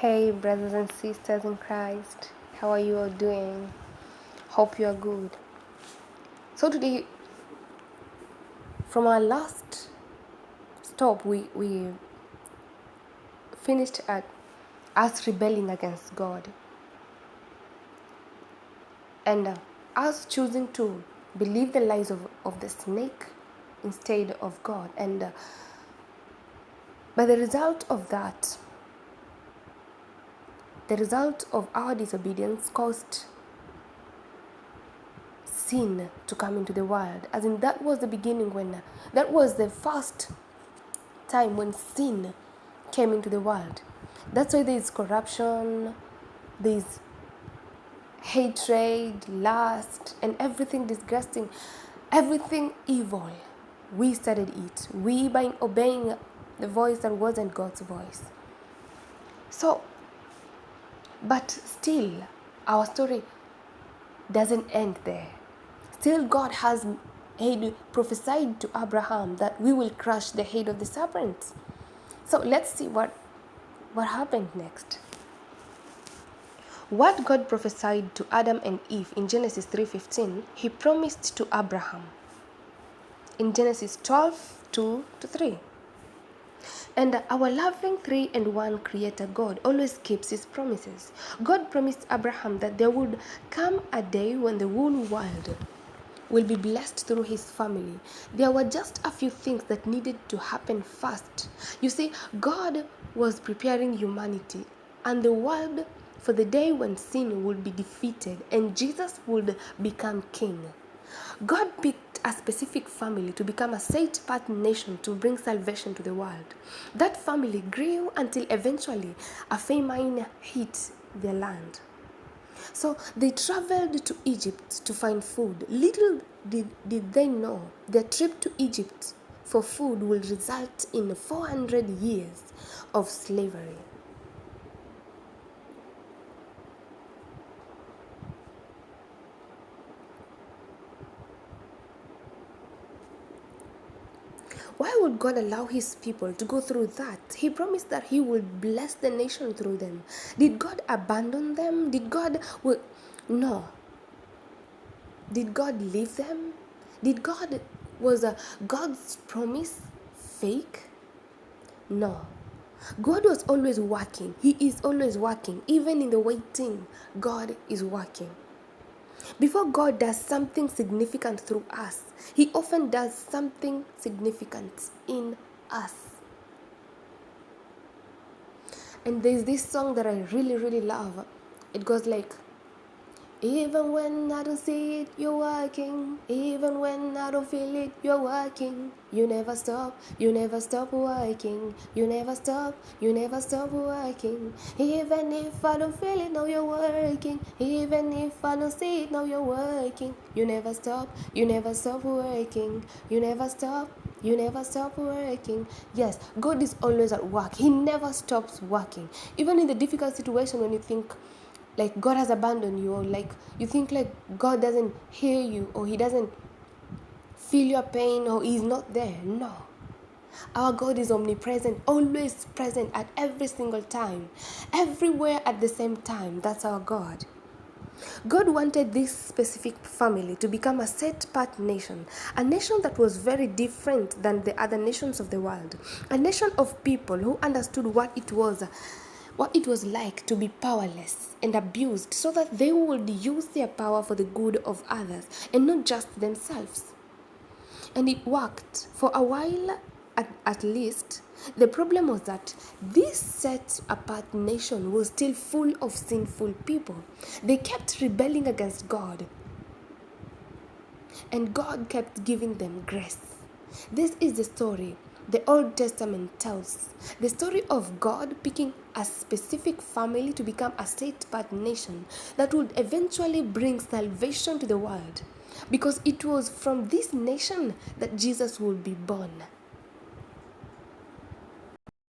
Hey, brothers and sisters in Christ, how are you all doing? Hope you are good. So, today, from our last stop, we finished at us rebelling against God and us choosing to believe the lies of the snake instead of God. And by the result of that, the result of our disobedience caused sin to come into the world. As in, that was the beginning that was the first time when sin came into the world. That's why there is corruption, there is hatred, lust, and everything disgusting, everything evil. We started it. We by obeying the voice that wasn't God's voice. So, but still, our story doesn't end there. Still, God has prophesied to Abraham that we will crush the head of the serpent. So let's see what happened next. What God prophesied to Adam and Eve in Genesis 3:15, he promised to Abraham in Genesis 12:2-3. And our loving 3-in-1 Creator God always keeps his promises. God promised Abraham that there would come a day when the whole world will be blessed through his family. There were just a few things that needed to happen first. You see, God was preparing humanity and the world for the day when sin would be defeated and Jesus would become king. God picked a specific family to become a set-apart nation to bring salvation to the world. That family grew until eventually a famine hit their land. So they traveled to Egypt to find food. Little did they know their trip to Egypt for food will result in 400 years of slavery. Why would God allow his people to go through that? He promised that he would bless the nation through them. Did God abandon them? No. Did God leave them? Was God's promise fake? No. God was always working. He is always working. Even in the waiting, God is working. Before God does something significant through us, he often does something significant in us. And there's this song that I really, really love. It goes like, even when I don't see it, you're working. Even when I don't feel it, you're working. You never stop working. You never stop working. Even if I don't feel it, now you're working. Even if I don't see it, now you're working. You never stop working. You never stop working. Yes, God is always at work. He never stops working. Even in the difficult situation when you think like God has abandoned you, or like you think like God doesn't hear you, or he doesn't feel your pain, or he's not there. No. Our God is omnipresent, always present at every single time, everywhere at the same time. That's our God. God wanted this specific family to become a set-apart nation, a nation that was very different than the other nations of the world, a nation of people who understood what it was like to be powerless and abused, so that they would use their power for the good of others and not just themselves. And it worked for a while, at least. The problem was that this set-apart nation was still full of sinful people. They kept rebelling against God, and God kept giving them grace. This is the story the Old Testament tells. The story of God picking a specific family to become a set-apart nation that would eventually bring salvation to the world, because it was from this nation that Jesus would be born.